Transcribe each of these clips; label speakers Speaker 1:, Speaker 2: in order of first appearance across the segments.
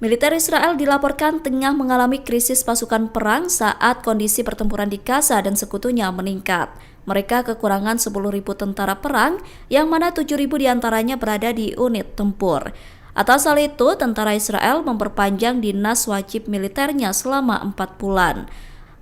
Speaker 1: Militer Israel dilaporkan tengah mengalami krisis pasukan perang saat kondisi pertempuran di Gaza dan sekutunya meningkat. Mereka kekurangan 10.000 tentara perang, yang mana 7.000 diantaranya berada di unit tempur. Atas hal itu, tentara Israel memperpanjang dinas wajib militernya selama 4 bulan.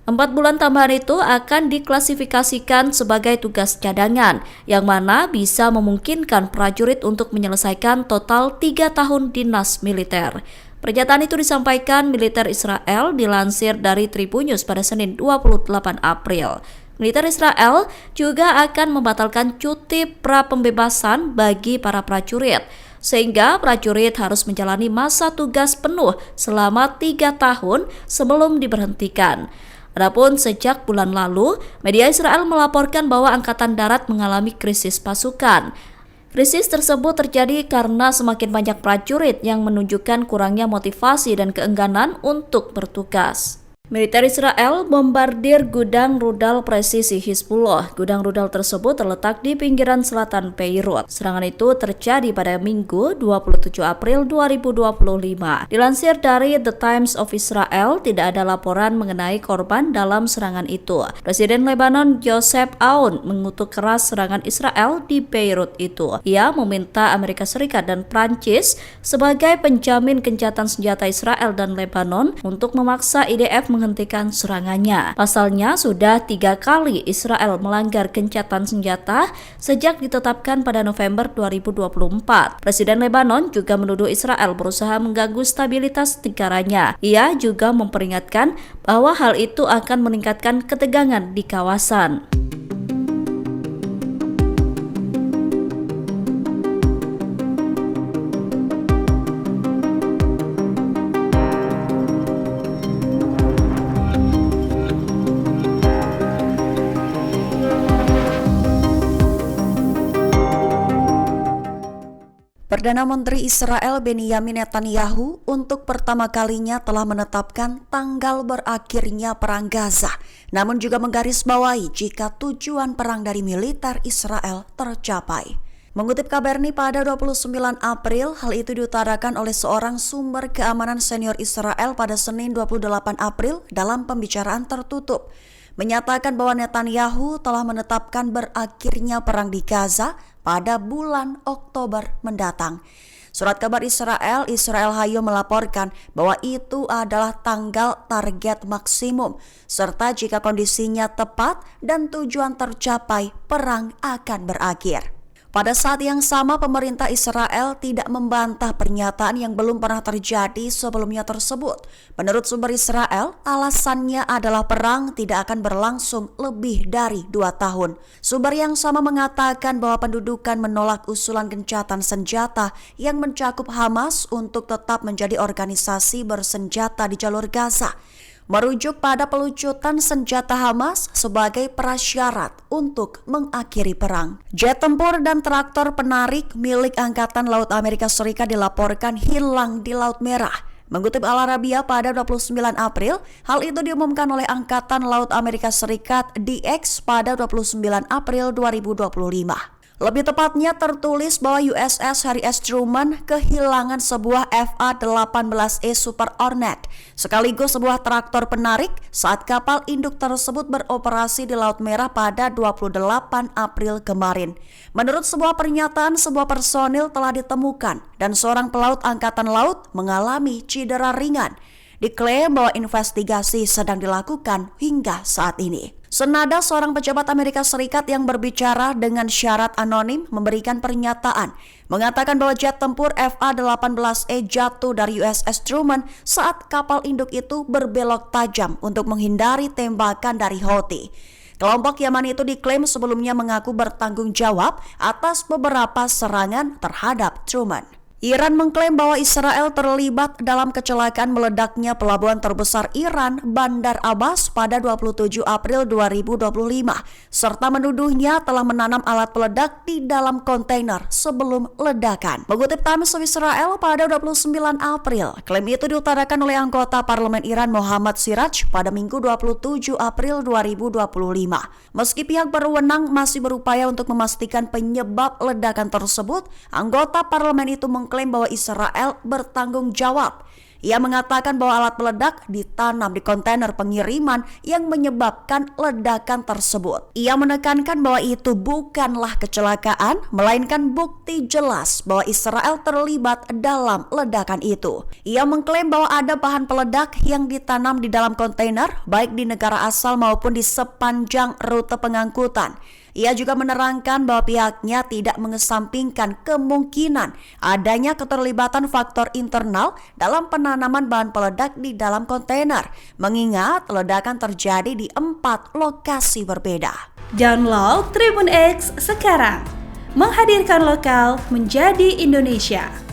Speaker 1: 4 bulan tambahan itu akan diklasifikasikan sebagai tugas cadangan, yang mana bisa memungkinkan prajurit untuk menyelesaikan total 3 tahun dinas militer. Pernyataan itu disampaikan militer Israel dilansir dari Tribun News pada Senin 28 April. Militer Israel juga akan membatalkan cuti pra-pembebasan bagi para prajurit, sehingga prajurit harus menjalani masa tugas penuh selama 3 tahun sebelum diberhentikan. Adapun sejak bulan lalu, media Israel melaporkan bahwa Angkatan Darat mengalami krisis pasukan. Krisis tersebut terjadi karena semakin banyak prajurit yang menunjukkan kurangnya motivasi dan keengganan untuk bertugas. Militer Israel bombardir gudang rudal presisi Hizbullah. Gudang rudal tersebut terletak di pinggiran selatan Beirut. Serangan itu terjadi pada Minggu 27 April 2025. Dilansir dari The Times of Israel, tidak ada laporan mengenai korban dalam serangan itu. Presiden Lebanon Joseph Aoun mengutuk keras serangan Israel di Beirut itu. Ia meminta Amerika Serikat dan Prancis sebagai penjamin gencatan senjata Israel dan Lebanon untuk memaksa IDF menghentikan serangannya. Pasalnya, sudah 3 kali Israel melanggar gencatan senjata sejak ditetapkan pada November 2024. Presiden Lebanon juga menuduh Israel berusaha mengganggu stabilitas negaranya. Ia juga memperingatkan bahwa hal itu akan meningkatkan ketegangan di kawasan.
Speaker 2: Perdana Menteri Israel Benyamin Netanyahu untuk pertama kalinya telah menetapkan tanggal berakhirnya perang Gaza, namun juga menggarisbawahi jika tujuan perang dari militer Israel tercapai. Mengutip Kabarni pada 29 April, hal itu diutarakan oleh seorang sumber keamanan senior Israel pada Senin 28 April dalam pembicaraan tertutup, menyatakan bahwa Netanyahu telah menetapkan berakhirnya perang di Gaza pada bulan Oktober mendatang. Surat kabar Israel Hayo melaporkan bahwa itu adalah tanggal target maksimum, serta jika kondisinya tepat dan tujuan tercapai, perang akan berakhir. Pada saat yang sama, pemerintah Israel tidak membantah pernyataan yang belum pernah terjadi sebelumnya tersebut. Menurut sumber Israel, alasannya adalah perang tidak akan berlangsung lebih dari 2 tahun. Sumber yang sama mengatakan bahwa pendudukan menolak usulan gencatan senjata yang mencakup Hamas untuk tetap menjadi organisasi bersenjata di jalur Gaza, merujuk pada pelucutan senjata Hamas sebagai prasyarat untuk mengakhiri perang. Jet tempur dan traktor penarik milik Angkatan Laut Amerika Serikat dilaporkan hilang di Laut Merah. Mengutip Al Arabiya pada 29 April, hal itu diumumkan oleh Angkatan Laut Amerika Serikat DX pada 29 April 2025. Lebih tepatnya tertulis bahwa USS Harry S. Truman kehilangan sebuah FA-18E Super Hornet, sekaligus sebuah traktor penarik saat kapal induk tersebut beroperasi di Laut Merah pada 28 April kemarin. Menurut sebuah pernyataan, sebuah personil telah ditemukan dan seorang pelaut Angkatan Laut mengalami cedera ringan. Diklaim bahwa investigasi sedang dilakukan hingga saat ini. Senada, seorang pejabat Amerika Serikat yang berbicara dengan syarat anonim memberikan pernyataan, mengatakan bahwa jet tempur FA-18E jatuh dari USS Truman saat kapal induk itu berbelok tajam untuk menghindari tembakan dari Houthi. Kelompok Yaman itu diklaim sebelumnya mengaku bertanggung jawab atas beberapa serangan terhadap Truman. Iran mengklaim bahwa Israel terlibat dalam kecelakaan meledaknya pelabuhan terbesar Iran, Bandar Abbas, pada 27 April 2025, serta menuduhnya telah menanam alat peledak di dalam kontainer sebelum ledakan. Mengutip Times of Israel pada 29 April, klaim itu diutarakan oleh anggota parlemen Iran Mohammad Siraj pada Minggu 27 April 2025. Meski pihak berwenang masih berupaya untuk memastikan penyebab ledakan tersebut, anggota parlemen itu mengklaim bahwa Israel bertanggung jawab. Ia mengatakan bahwa alat peledak ditanam di kontainer pengiriman yang menyebabkan ledakan tersebut. Ia menekankan bahwa itu bukanlah kecelakaan, melainkan bukti jelas bahwa Israel terlibat dalam ledakan itu. Ia mengklaim bahwa ada bahan peledak yang ditanam di dalam kontainer, baik di negara asal maupun di sepanjang rute pengangkutan. Ia juga menerangkan bahwa pihaknya tidak mengesampingkan kemungkinan adanya keterlibatan faktor internal dalam penanaman bahan peledak di dalam kontainer, mengingat ledakan terjadi di 4 lokasi berbeda.
Speaker 3: Download Tribun X sekarang, menghadirkan lokal menjadi Indonesia.